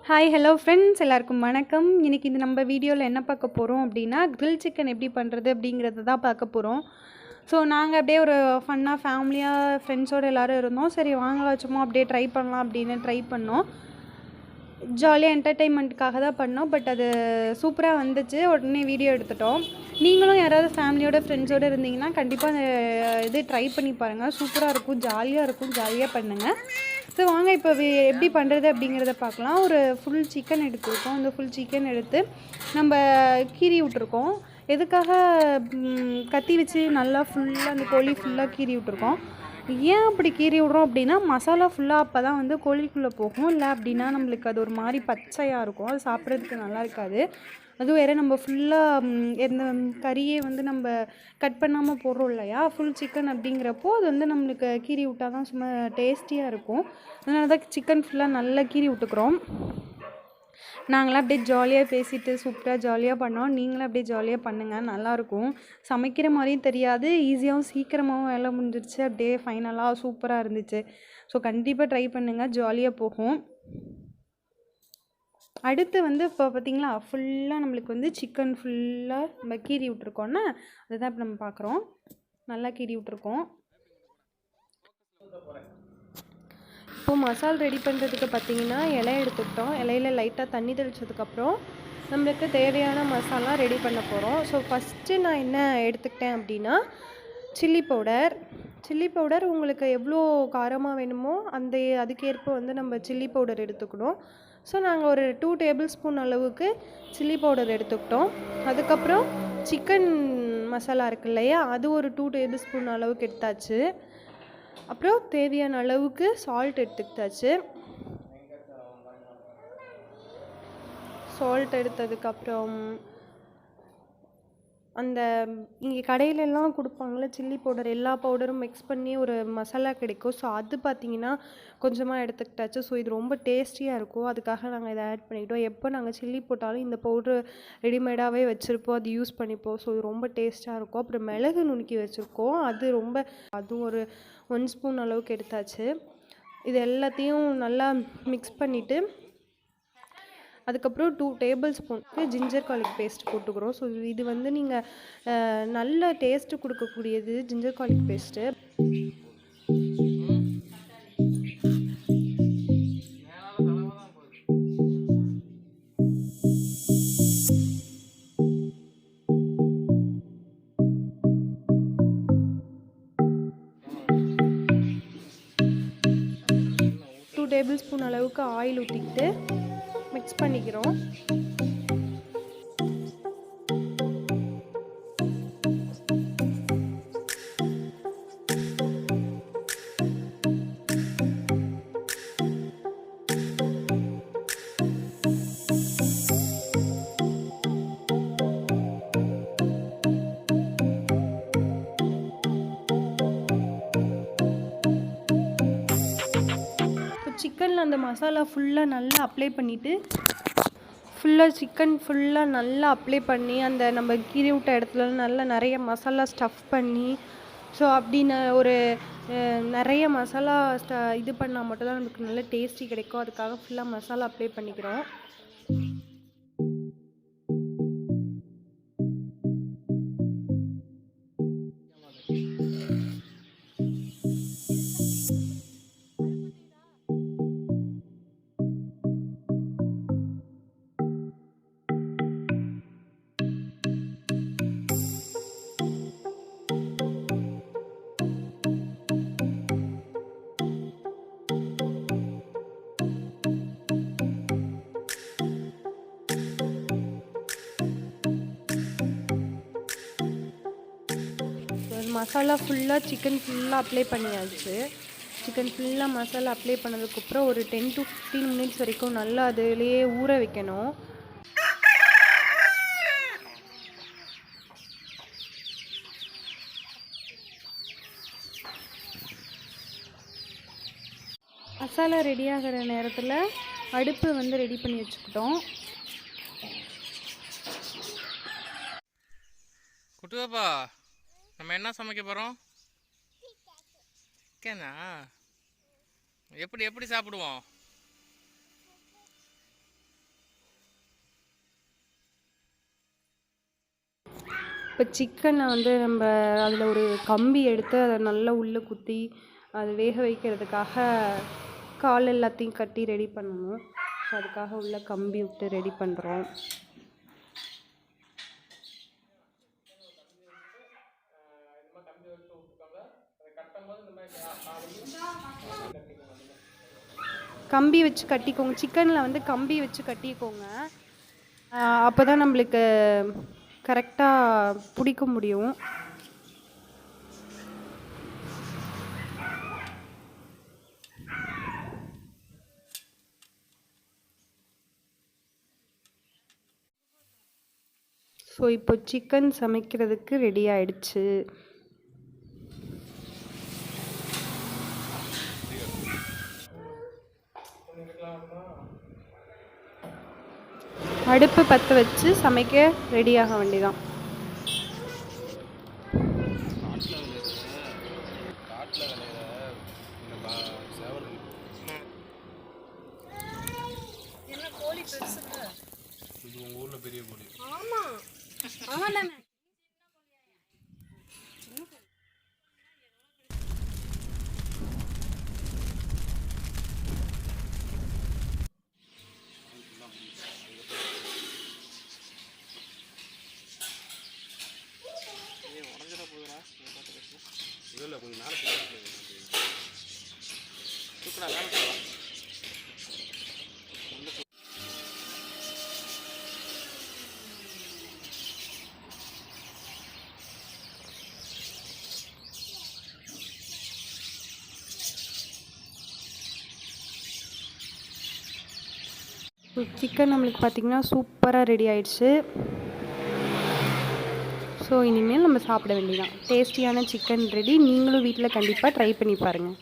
Hi hello friends, எல்லாருக்கும் வணக்கம். இன்றைக்கி இந்த நம்ம வீடியோவில் என்ன பார்க்க போகிறோம் அப்படின்னா, கிரில் சிக்கன் எப்படி பண்ணுறது அப்படிங்கிறத தான் பார்க்க போகிறோம். ஸோ நாங்கள் அப்படியே ஒரு ஃபன்னாக ஃபேமிலியாக ஃப்ரெண்ட்ஸோடு எல்லோரும் இருந்தோம். சரி வாங்க சும்மா அப்படியே ட்ரை பண்ணலாம் அப்படின்னு ட்ரை பண்ணோம். ஜாலியாக என்டர்டெயின்மெண்ட்டுக்காக தான் பண்ணோம். பட் அது சூப்பராக வந்துச்சு. உடனே வீடியோ எடுத்துட்டோம். நீங்களும் யாராவது ஃபேமிலியோட ஃப்ரெண்ட்ஸோடு இருந்தீங்கன்னா கண்டிப்பாக அந்த இது ட்ரை பண்ணி பாருங்கள். சூப்பராக இருக்கும், ஜாலியாக இருக்கும், ஜாலியாக பண்ணுங்கள். ஸோ வாங்க இப்போ எப்படி பண்ணுறது அப்படிங்கிறத பார்க்கலாம். ஒரு ஃபுல் சிக்கன் எடுத்துருக்கோம். அந்த ஃபுல் சிக்கன் எடுத்து நம்ம கீறி விட்ருக்கோம். எதுக்காக கத்தி வச்சு நல்லா ஃபுல்லாக அந்த கோழி ஃபுல்லாக கீறி விட்ருக்கோம். ஏன் அப்படி கீறி விட்றோம் அப்படின்னா, மசாலா ஃபுல்லாக அப்போ தான் வந்து கோழிக்குள்ளே போகும். இல்லை அப்படின்னா நம்மளுக்கு அது ஒரு மாதிரி பச்சையாக இருக்கும். அது சாப்பிட்றதுக்கு நல்லா இருக்காது. அதுவும் வேறு நம்ம ஃபுல்லாக எந்த கறியே வந்து நம்ம கட் பண்ணாமல் போடுறோம் இல்லையா, ஃபுல் சிக்கன் அப்படிங்கிறப்போ அது வந்து நம்மளுக்கு கீறி விட்டால் தான் சும்மா டேஸ்டியாக இருக்கும். அதனால தான் சிக்கன் ஃபுல்லாக நல்லா கீறி விட்டுக்கிறோம். நாங்களாம் அப்படியே ஜாலியாக பேசிட்டு சூப்பராக ஜாலியாக பண்ணோம். நீங்களும் அப்படியே ஜாலியாக பண்ணுங்கள், நல்லாயிருக்கும். சமைக்கிற மாதிரியும் தெரியாது, ஈஸியாகவும் சீக்கிரமாகவும் வேலை முடிஞ்சிருச்சு. அப்படியே ஃபைனலாக சூப்பராக இருந்துச்சு. ஸோ கண்டிப்பாக ட்ரை பண்ணுங்கள், ஜாலியாக போகும். அடுத்து வந்து இப்போ பார்த்திங்களா, ஃபுல்லாக நம்மளுக்கு வந்து சிக்கன் ஃபுல்லாக நம்ம கீறி விட்ருக்கோன்னா அதுதான் இப்போ நம்ம பார்க்குறோம். நல்லா கீறி விட்ருக்கோம். இப்போது மசால் ரெடி பண்ணுறதுக்கு பார்த்திங்கன்னா இலை எடுத்துக்கிட்டோம். இலையில லைட்டாக தண்ணி தெளித்ததுக்கப்புறம் நம்மளுக்கு தேவையான மசாலா ரெடி பண்ண போகிறோம். ஸோ ஃபஸ்ட்டு நான் என்ன எடுத்துக்கிட்டேன் அப்படின்னா, சில்லி பவுடர் உங்களுக்கு எவ்வளோ காரமாக வேணுமோ அதுக்கேற்ப வந்து நம்ம சில்லி பவுடர் எடுத்துக்கணும். ஸோ நாங்கள் ஒரு 2 டேபிள் ஸ்பூன் அளவுக்கு சில்லி பவுடர் எடுத்துக்கிட்டோம். அதுக்கப்புறம் சிக்கன் மசாலா இருக்கு இல்லையா, அது ஒரு 2 டேபிள் ஸ்பூன் அளவுக்கு எடுத்தாச்சு. அப்புறம் தேவையான அளவுக்கு சால்ட் எடுத்துக்கிட்டாச்சு. சால்ட் எடுத்ததுக்கப்புறம் அந்த இங்கே கடையிலெல்லாம் கொடுப்பாங்களே சில்லி பவுடர், எல்லா பவுடரும் மிக்ஸ் பண்ணி ஒரு மசாலா கிடைக்கும். ஸோ அது பார்த்திங்கன்னா கொஞ்சமாக எடுத்துக்கிட்டாச்சு. ஸோ இது ரொம்ப டேஸ்டியாக இருக்கும். அதுக்காக நாங்கள் இதை ஆட் பண்ணிக்கிட்டோம். எப்போ நாங்கள் சில்லி போட்டாலும் இந்த பவுட்ரு ரெடிமேடாகவே வச்சுருப்போம், அது யூஸ் பண்ணிப்போம். ஸோ இது ரொம்ப டேஸ்ட்டாக இருக்கும். அப்புறம் மிளகு நுணுக்கி வச்சுருக்கோம், அதுவும் ஒரு 1 ஸ்பூன் அளவுக்கு எடுத்தாச்சு. இது எல்லாத்தையும் நல்லா மிக்ஸ் பண்ணிவிட்டு அதுக்கப்புறம் 2 டேபிள் ஸ்பூனுக்கு ஜிஞ்சர் கார்லிக் பேஸ்ட் போட்டுக்கிறோம். ஸோ இது வந்து நீங்கள் நல்ல டேஸ்ட்டு கொடுக்கக்கூடியது ginger garlic paste. Table spoon அளவுக்கு ஆயில் ஊற்றிக்கிட்டு மிக்ஸ் பண்ணிக்கிறோம். சிக்கனில் அந்த மசாலா ஃபுல்லாக நல்லா அப்ளை பண்ணிவிட்டு சிக்கன் ஃபுல்லாக நல்லா அப்ளை பண்ணி அந்த நம்ம கீறி விட்ட இடத்துல நல்லா நிறைய மசாலா ஸ்டஃப் பண்ணி, ஸோ அப்படின்னு ஒரு நிறைய மசாலா இது பண்ணால் மட்டும்தான் நமக்கு நல்ல டேஸ்டி கிடைக்கும். அதுக்காக ஃபுல்லாக மசாலா அப்ளை பண்ணிக்கிறோம். மசாலா ஃபுல்லாக சிக்கன் ஃபுல்லாக அப்ளை பண்ணியாச்சு. சிக்கன் ஃபுல்லாக மசாலா அப்ளை பண்ணதுக்கப்புறம் ஒரு 10 to 15 மினிட்ஸ் வரைக்கும் நல்லா அதுலேயே ஊற வைக்கணும். மசாலா ரெடி ஆகிற நேரத்தில் அடுப்பு வந்து ரெடி பண்ணி வச்சுக்கிட்டோம். குட்டுவாப்பா, நம்ம என்ன சமைக்க போகிறோம்? சிக்கனா? எப்படி எப்படி சாப்பிடுவோம்? இப்போ சிக்கனை வந்து நம்ம அதில் ஒரு கம்பி எடுத்து அதை நல்லா உள்ளே குத்தி அது வேக வைக்கிறதுக்காக கால் எல்லாத்தையும் கட்டி ரெடி பண்ணணும். ஸோ அதுக்காக உள்ள கம்பி விட்டு ரெடி பண்ணுறோம். கம்பி வச்சு கட்டிக்கோங்க. சிக்கனில் வந்து கம்பி வச்சு கட்டிக்கோங்க. அப்போ தான் நம்மளுக்கு கரெக்டாக பிடிக்க முடியும். ஸோ இப்போ சிக்கன் சமைக்கிறதுக்கு ரெடி ஆயிடுச்சு. அடுப்பு பற்ற வச்சு சமைக்க ரெடியாக வேண்டியதான். சிக்கன் நம்மளுக்கு பார்த்திங்கன்னா சூப்பராக ரெடி ஆயிடுச்சு. ஸோ இனிமேல் நம்ம சாப்பிட வேண்டியதான். டேஸ்டியான சிக்கன் ரெடி. நீங்களும் வீட்டில் கண்டிப்பாக ட்ரை பண்ணி பாருங்கள்.